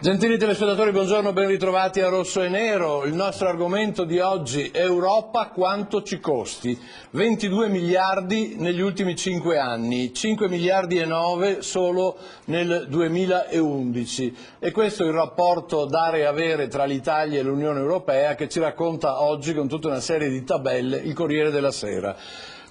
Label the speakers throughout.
Speaker 1: Gentili telespettatori, buongiorno, ben ritrovati a Rosso e Nero. Il nostro argomento di oggi: Europa quanto ci costi? 22 miliardi negli ultimi 5 anni, 5 miliardi e 9 solo nel 2011. E questo è il rapporto dare e avere tra l'Italia e l'Unione Europea che ci racconta oggi con tutta una serie di tabelle il Corriere della Sera.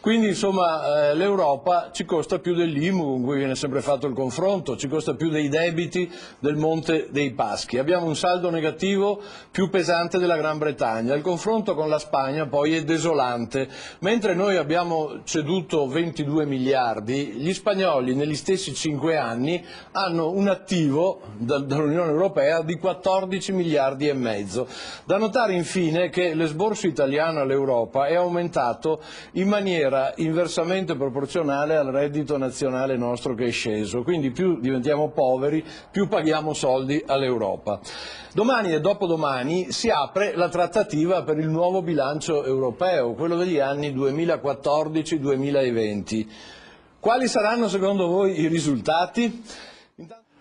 Speaker 1: Quindi insomma l'Europa ci costa più dell'IMU con cui viene sempre fatto il confronto, ci costa più dei debiti del Monte dei Paschi. Abbiamo un saldo negativo più pesante della Gran Bretagna. Il confronto con la Spagna poi è desolante. Mentre noi abbiamo ceduto 22 miliardi, gli spagnoli negli stessi 5 anni hanno un attivo dall'Unione Europea di 14 miliardi e mezzo. Da notare infine che l'esborso italiano all'Europa è aumentato in maniera inversamente proporzionale al reddito nazionale nostro che è sceso, quindi più diventiamo poveri, più paghiamo soldi all'Europa. Domani e dopodomani si apre la trattativa per il nuovo bilancio europeo, quello degli anni 2014-2020. Quali saranno secondo voi i risultati?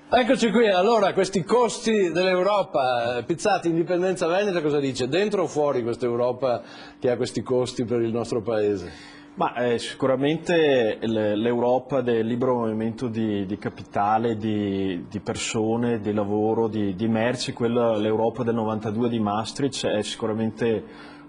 Speaker 1: Eccoci qui, allora questi costi dell'Europa. Pizzati, Indipendenza Veneta cosa dice? Dentro o fuori questa Europa che ha questi costi per il nostro Paese?
Speaker 2: Sicuramente l'Europa del libero movimento di capitale, di persone, di lavoro, di merci, l'Europa del 92 di Maastricht è sicuramente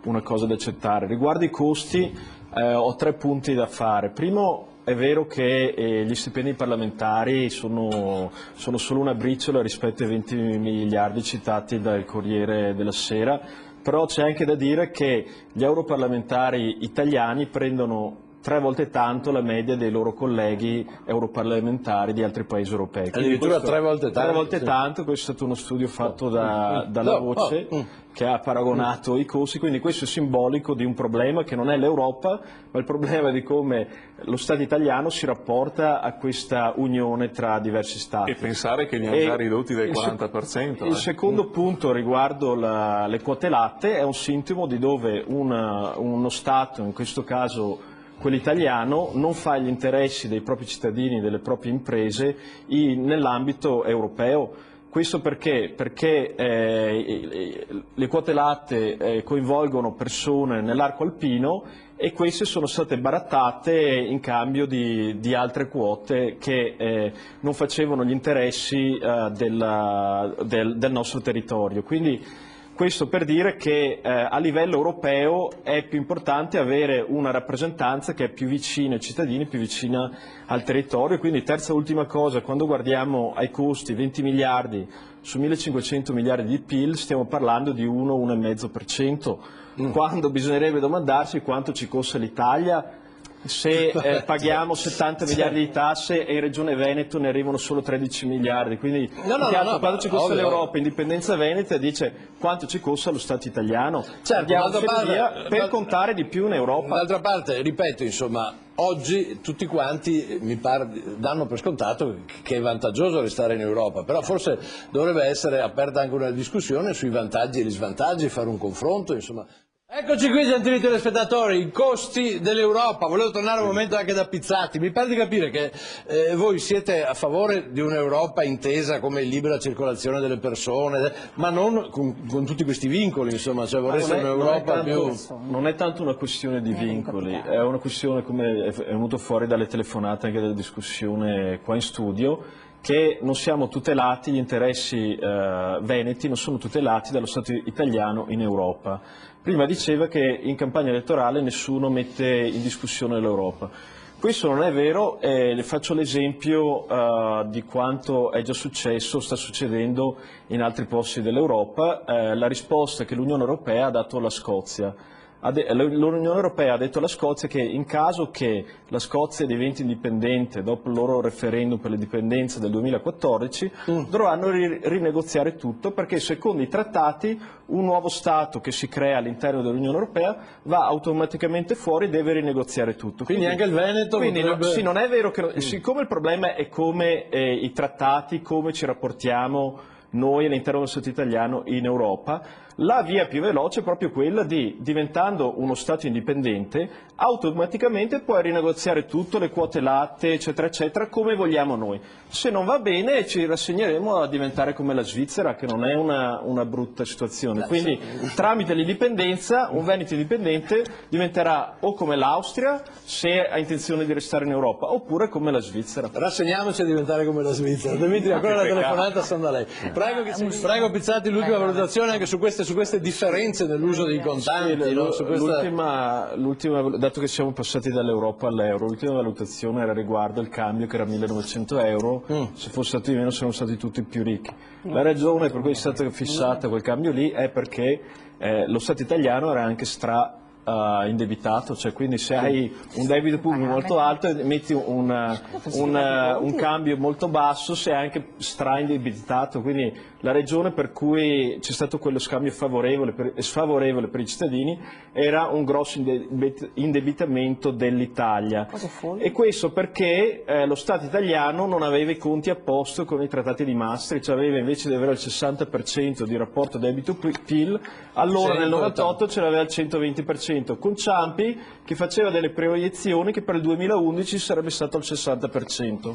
Speaker 2: una cosa da accettare. Riguardo i costi ho 3 punti da fare. Primo, è vero che gli stipendi parlamentari sono solo una briciola rispetto ai 20 miliardi citati dal Corriere della Sera, però c'è anche da dire che gli europarlamentari italiani prendono 3 volte tanto la media dei loro colleghi europarlamentari di altri paesi europei.
Speaker 1: Addirittura 3 volte tanto?
Speaker 2: 3 volte tanto, questo è stato uno studio fatto dalla Voce che ha paragonato i costi, quindi questo è simbolico di un problema che non è l'Europa, ma il problema di come lo Stato italiano si rapporta a questa unione tra diversi Stati.
Speaker 3: E pensare che li hanno già ridotti del 40%.
Speaker 2: Il secondo punto riguardo le quote latte è un sintomo di dove uno Stato, in questo caso quello italiano, non fa gli interessi dei propri cittadini e delle proprie imprese nell'ambito europeo. Questo perché? Perché le quote latte coinvolgono persone nell'arco alpino e queste sono state barattate in cambio di altre quote che non facevano gli interessi del nostro territorio. Quindi, questo per dire che a livello europeo è più importante avere una rappresentanza che è più vicina ai cittadini, più vicina al territorio. Quindi terza e ultima cosa, quando guardiamo ai costi, 20 miliardi su 1.500 miliardi di PIL, stiamo parlando di 1-1,5%, quando bisognerebbe domandarsi quanto ci costa l'Italia se paghiamo 70 miliardi di tasse e in Regione Veneto ne arrivano solo 13 miliardi. Quindi quanto ci costa l'Europa? Indipendenza Veneta dice quanto ci costa lo Stato italiano. Andiamo per contare di più in Europa.
Speaker 1: D'altra parte, ripeto, insomma, oggi tutti quanti mi pare danno per scontato che è vantaggioso restare in Europa, però forse dovrebbe essere aperta anche una discussione sui vantaggi e gli svantaggi, fare un confronto, insomma. Eccoci qui, gentili telespettatori, i costi dell'Europa. Volevo tornare un momento anche da Pizzati. Mi pare di capire che voi siete a favore di un'Europa intesa come libera circolazione delle persone, ma non con tutti questi vincoli, insomma, cioè vorreste un'Europa più...
Speaker 2: Non è tanto una questione di vincoli, è una questione, come è venuto fuori dalle telefonate anche dalla discussione qua in studio, che non siamo tutelati, gli interessi veneti non sono tutelati dallo Stato italiano in Europa. Prima diceva che in campagna elettorale nessuno mette in discussione l'Europa. Questo non è vero, le faccio l'esempio di quanto è già successo, sta succedendo in altri posti dell'Europa, la risposta che l'Unione Europea ha dato alla Scozia. L'Unione Europea ha detto alla Scozia che in caso che la Scozia diventi indipendente dopo il loro referendum per l'indipendenza del 2014 dovranno rinegoziare tutto, perché secondo i trattati un nuovo Stato che si crea all'interno dell'Unione Europea va automaticamente fuori e deve rinegoziare tutto.
Speaker 1: Quindi anche il Veneto potrebbe...
Speaker 2: Sì, non è vero che... Siccome il problema è come i trattati, come ci rapportiamo noi all'interno dello Stato italiano in Europa, La via più veloce è proprio quella di, diventando uno Stato indipendente, automaticamente puoi rinegoziare tutto, le quote latte, eccetera, eccetera, come vogliamo noi. Se non va bene ci rassegneremo a diventare come la Svizzera, che non è una brutta situazione. Quindi tramite l'indipendenza, un Veneto indipendente diventerà o come l'Austria, se ha intenzione di restare in Europa, oppure come la Svizzera.
Speaker 1: Rassegniamoci a diventare come la Svizzera. Dimitri, ancora la telefonata, sta da lei. Prego Pizzati, l'ultima valutazione anche su queste differenze nell'uso dei contanti.
Speaker 2: Sì,
Speaker 1: no? Su questa...
Speaker 2: l'ultima, dato che siamo passati dall'Europa all'euro, l'ultima valutazione era riguardo il cambio, che era 1900 euro, se fosse stato di meno saremmo stati tutti più ricchi. La ragione per cui è stata fissata quel cambio lì è perché lo Stato italiano era anche indebitato, cioè quindi se hai un debito pubblico molto alto e metti un cambio molto basso, sei anche indebitato, quindi la ragione per cui c'è stato quello scambio favorevole e sfavorevole per i cittadini era un grosso indebitamento dell'Italia, e questo perché lo Stato italiano non aveva i conti a posto con i trattati di Maastricht, cioè aveva, invece di avere il 60% di rapporto debito-PIL, allora nel 98 ce l'aveva il 120%, con Ciampi che faceva delle proiezioni che per il 2011 sarebbe stato al 60%.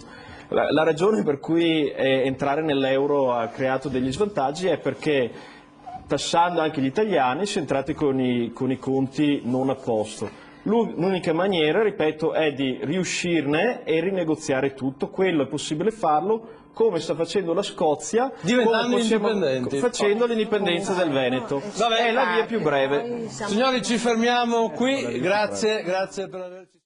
Speaker 2: La ragione per cui entrare nell'euro ha creato degli svantaggi è perché, tassando anche gli italiani, si è entrati con i conti non a posto. L'unica maniera, ripeto, è di riuscirne e rinegoziare tutto. Quello è possibile farlo, come sta facendo la Scozia,
Speaker 1: diventando indipendenti,
Speaker 2: facendo l'indipendenza del Veneto. È la via più breve.
Speaker 1: Signori, ci fermiamo qui, grazie per averci